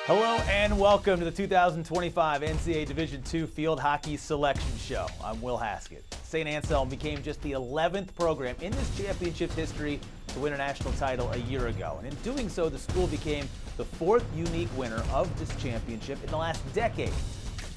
Hello and welcome to the 2025 NCAA Division II Field Hockey Selection Show. I'm Will Haskett. St. Anselm became just the 11th program in this championship's history to win a national title a year ago. And in doing so, the school became the fourth unique winner of this championship in the last decade.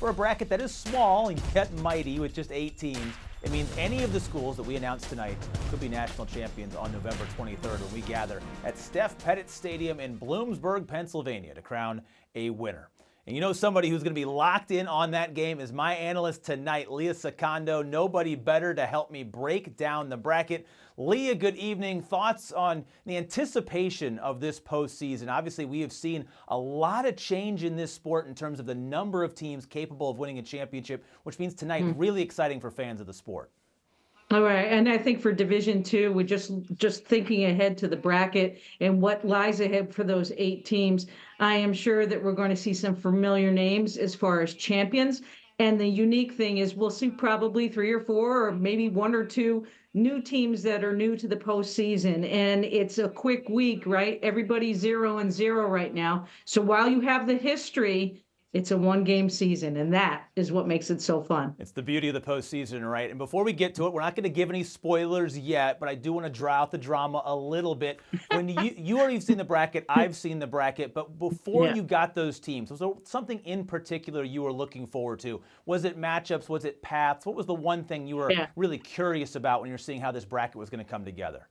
For a bracket that is small and yet mighty with just 8 teams, it means any of the schools that we announced tonight could be national champions on November 23rd when we gather at Steph Pettit Stadium in Bloomsburg, Pennsylvania to crown a winner. And you know somebody who's going to be locked in on that game is my analyst tonight, Leah Secondo. Nobody better to help me break down the bracket. Leah, good evening. Thoughts on the anticipation of this postseason? Obviously, we have seen a lot of change in this sport in terms of the number of teams capable of winning a championship, which means tonight really exciting for fans of the sport. All right, and I think for Division II, we're just thinking ahead to the bracket and what lies ahead for those 8 teams. I am sure that we're going to see some familiar names as far as champions. And the unique thing is we'll see probably 3 or 4 or maybe 1 or 2 new teams that are new to the postseason. And it's a quick week, right? Everybody's 0-0 right now. So while you have the history, it's a 1-game season, and that is what makes it so fun. It's the beauty of the postseason, right? And before we get to it, we're not going to give any spoilers yet, but I do want to draw out the drama a little bit. When you already seen the bracket, I've seen the bracket, but before you got those teams, was there something in particular you were looking forward to? Was it matchups? Was it paths? What was the one thing you were really curious about when you're seeing how this bracket was going to come together?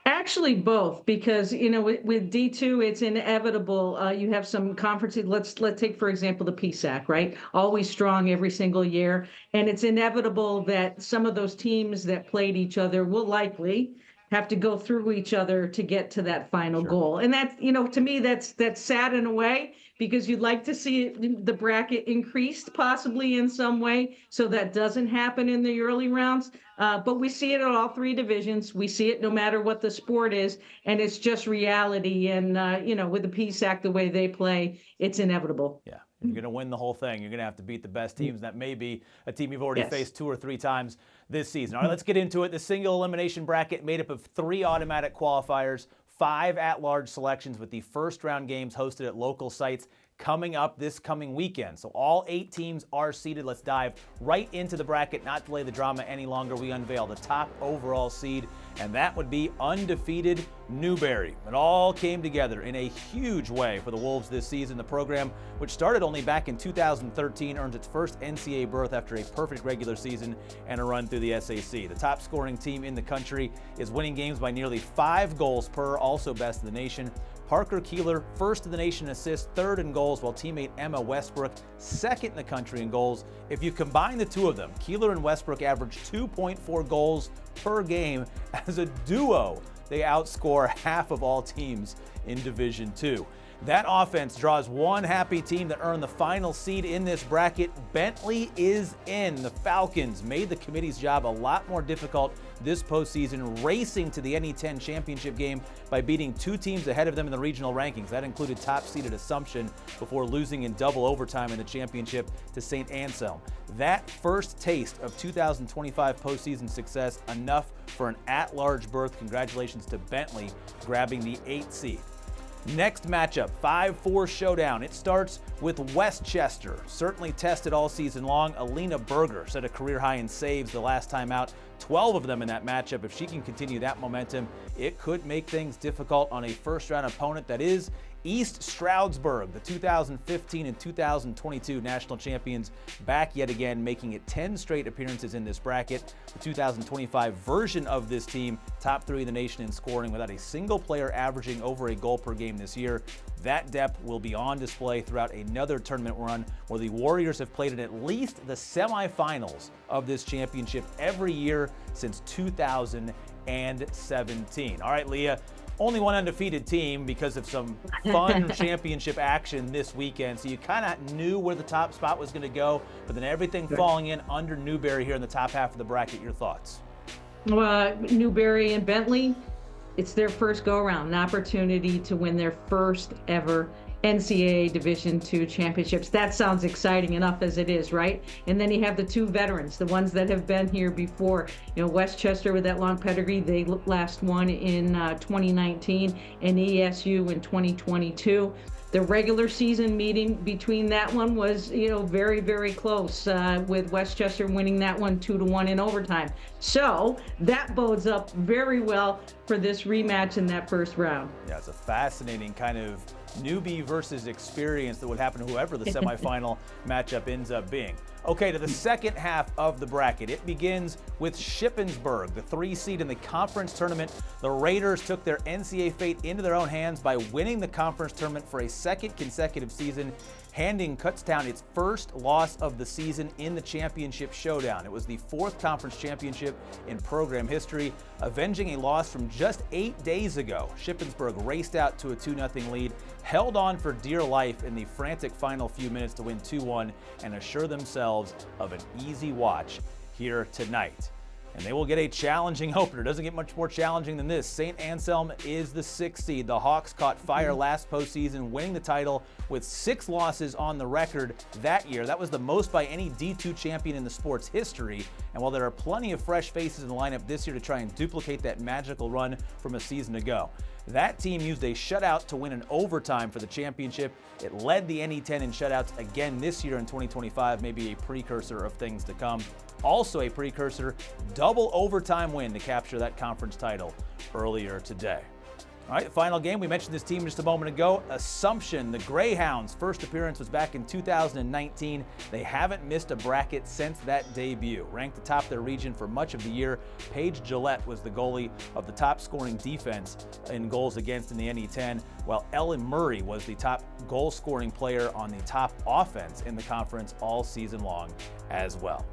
Actually, both, because, you know, with D2, it's inevitable. You have some conferences. Let's take, for example, the PSAC, right? Always strong every single year. And it's inevitable that some of those teams that played each other will likely have to go through each other to get to that final goal. And that's, you know, to me, that's sad in a way, because you'd like to see the bracket increased possibly in some way, so that doesn't happen in the early rounds. But we see it in all 3 divisions. We see it no matter what the sport is, and it's just reality. And, you know, with the PSAC, the way they play, it's inevitable. Yeah. If you're going to win the whole thing, you're going to have to beat the best teams. That may be a team you've already faced 2 or 3 times this season. All right, let's get into it. The single elimination bracket made up of 3 automatic qualifiers, 5 at-large selections, with the first-round games hosted at local sites coming up this coming weekend. So all 8 teams are seeded. Let's dive right into the bracket, not delay the drama any longer. We unveil the top overall seed, and that would be undefeated Newberry. It all came together in a huge way for the Wolves this season. The program, which started only back in 2013, earns its first NCAA berth after a perfect regular season and a run through the SAC. The top scoring team in the country is winning games by nearly 5 goals per, also best in the nation. Parker Keeler, first in the nation in assists, 3rd in goals, while teammate Emma Westbrook, 2nd in the country in goals. If you combine the 2 of them, Keeler and Westbrook average 2.4 goals per game. As a duo, they outscore half of all teams in Division II. That offense draws one happy team that earned the final seed in this bracket. Bentley is in. The Falcons made the committee's job a lot more difficult this postseason, racing to the NE10 championship game by beating 2 teams ahead of them in the regional rankings. That included top-seeded Assumption before losing in double overtime in the championship to St. Anselm. That first taste of 2025 postseason success, enough for an at-large berth. Congratulations to Bentley grabbing the 8th seed. Next matchup, 5-4 showdown. It starts with Westchester. Certainly tested all season long. Alina Berger set a career high in saves the last time out. 12 of them in that matchup. If she can continue that momentum, it could make things difficult on a first-round opponent that is East Stroudsburg, the 2015 and 2022 national champions, back yet again, making it 10 straight appearances in this bracket. The 2025 version of this team, top 3 in the nation in scoring without a single player averaging over a goal per game this year. That depth will be on display throughout another tournament run where the Warriors have played in at least the semifinals of this championship every year since 2017. All right, Leah. Only one undefeated team because of some fun championship action this weekend. So you kind of knew where the top spot was going to go, but then everything falling in under Newberry here in the top half of the bracket. Your thoughts? Newberry and Bentley, it's their first go-around, an opportunity to win their first ever NCAA Division II championships. That sounds exciting enough as it is, right? And then you have the two veterans, the ones that have been here before. Westchester with that long pedigree, they last won in 2019, and ESU in 2022. The regular season meeting between that one was, very, very close, with Westchester winning that one 2-1 in overtime. So that bodes up very well for this rematch in that first round. Yeah, it's a fascinating kind of newbie versus experience that would happen to whoever the semifinal matchup ends up being. Okay, to the second half of the bracket. It begins with Shippensburg, the 3 seed in the conference tournament. The Raiders took their NCAA fate into their own hands by winning the conference tournament for a second consecutive season, handing Kutztown its first loss of the season in the championship showdown. It was the 4th conference championship in program history, avenging a loss from just 8 days ago. Shippensburg raced out to a 2-0 lead, held on for dear life in the frantic final few minutes to win 2-1 and assure themselves of an easy watch here tonight. And they will get a challenging opener. Doesn't get much more challenging than this. St. Anselm is the 6th seed. The Hawks caught fire last postseason, winning the title with 6 losses on the record that year. That was the most by any D2 champion in the sport's history. And while there are plenty of fresh faces in the lineup this year to try and duplicate that magical run from a season ago, that team used a shutout to win an overtime for the championship. It led the NE10 in shutouts again this year in 2025, maybe a precursor of things to come. Also a precursor, double overtime win to capture that conference title earlier today. All right, the final game, we mentioned this team just a moment ago. Assumption, the Greyhounds' first appearance was back in 2019. They haven't missed a bracket since that debut. Ranked atop their region for much of the year, Paige Gillette was the goalie of the top scoring defense in goals against in the NE10, while Ellen Murray was the top goal scoring player on the top offense in the conference all season long as well.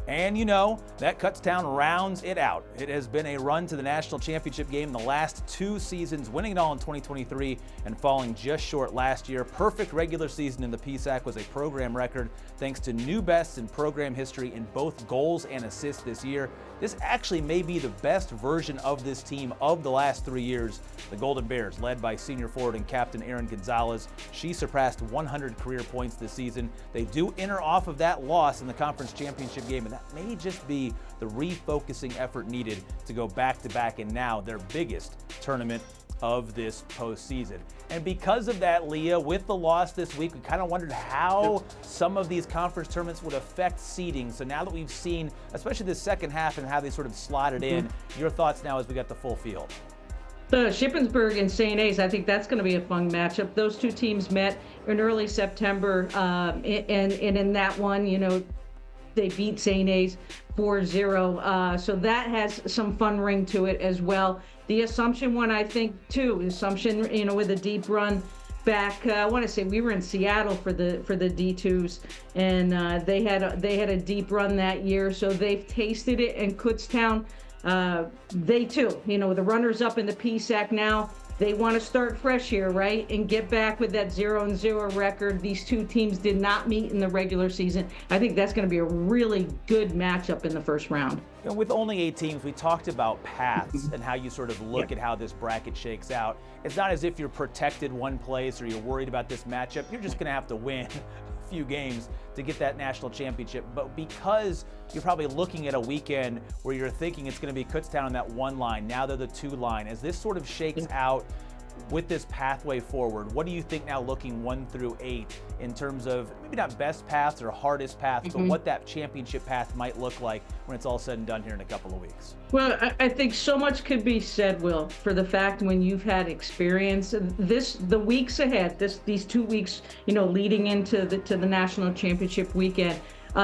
And that Kutztown rounds it out. It has been a run to the national championship game in the last 2 seasons, winning it all in 2023 and falling just short last year. Perfect regular season in the PSAC was a program record thanks to new bests in program history in both goals and assists this year. This actually may be the best version of this team of the last 3 years. The Golden Bears, led by senior forward and captain Erin Gonzalez, she surpassed 100 career points this season. They do enter off of that loss in the conference championship game, and that may just be the refocusing effort needed to go back-to-back in now their biggest tournament of this postseason. And because of that, Leah, with the loss this week, we kind of wondered how some of these conference tournaments would affect seeding. So now that we've seen, especially the second half and how they sort of slotted in, your thoughts now as we got the full field. Shippensburg and St. A's, I think that's going to be a fun matchup. Those two teams met in early September, and in that one, they beat St. A's 4-0. So that has some fun ring to it as well. The Assumption one, I think, too. Assumption, with a deep run back. I want to say we were in Seattle for the D2s, and they had a deep run that year. So they've tasted it. And Kutztown, they too, the runners up in the PSAC now. They want to start fresh here, right? And get back with that 0-0 record. These two teams did not meet in the regular season. I think that's going to be a really good matchup in the first round. With only 8 teams, we talked about paths and how you sort of look at how this bracket shakes out. It's not as if you're protected one place or you're worried about this matchup. You're just going to have to win a few games to get that national championship. But because you're probably looking at a weekend where you're thinking it's going to be Kutztown on that 1 line, now they're the 2 line. As this sort of shakes out with this pathway forward, what do you think now looking 1 through 8 in terms of maybe not best paths or hardest paths, but what that championship path might look like when it's all said and done here in a couple of weeks? Well, I think so much could be said, Will, for the fact when you've had experience, the weeks ahead, these 2 weeks, leading into the national championship weekend,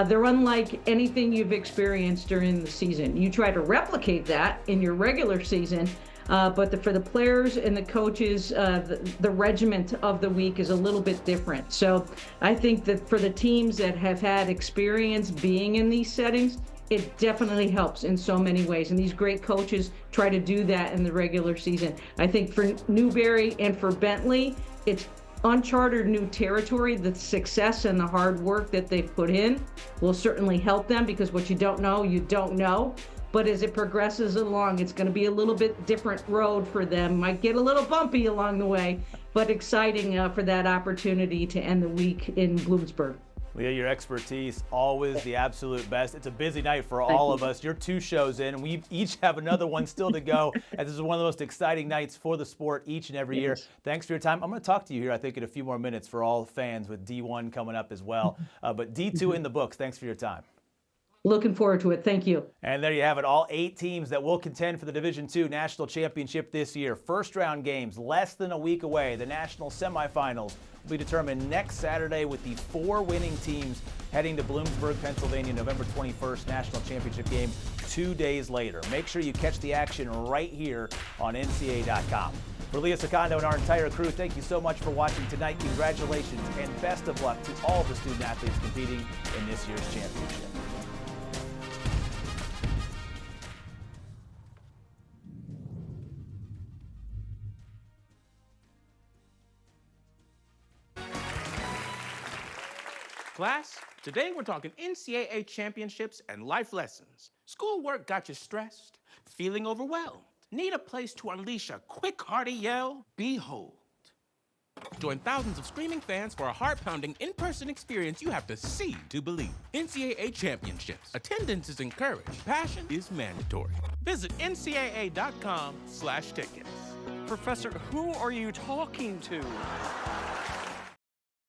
they're unlike anything you've experienced during the season. You try to replicate that in your regular season, but for the players and the coaches, the regiment of the week is a little bit different. So I think that for the teams that have had experience being in these settings, it definitely helps in so many ways. And these great coaches try to do that in the regular season. I think for Newberry and for Bentley, it's uncharted new territory. The success and the hard work that they've put in will certainly help them, because what you don't know, you don't know. But as it progresses along, it's going to be a little bit different road for them. Might get a little bumpy along the way, but exciting for that opportunity to end the week in Bloomsburg. Leah, your expertise, always the absolute best. It's a busy night for all of us. You're 2 shows in, and we each have another one still to go. And this is one of the most exciting nights for the sport each and every year. Thanks for your time. I'm going to talk to you here, I think, in a few more minutes for all fans with D1 coming up as well. But D2 in the books. Thanks for your time. Looking forward to it. Thank you. And there you have it, all 8 teams that will contend for the Division II National Championship this year. First round games less than a week away. The national semifinals will be determined next Saturday with the 4 winning teams heading to Bloomsburg, Pennsylvania, November 21st, national championship game 2 days later. Make sure you catch the action right here on NCAA.com. For Leah Secondo and our entire crew, thank you so much for watching tonight. Congratulations and best of luck to all the student athletes competing in this year's championship. Class, today we're talking NCAA championships and life lessons. Schoolwork got you stressed, feeling overwhelmed. Need a place to unleash a quick, hearty yell? Behold. Join thousands of screaming fans for a heart-pounding in-person experience you have to see to believe. NCAA championships. Attendance is encouraged. Passion is mandatory. Visit ncaa.com/tickets. Professor, who are you talking to?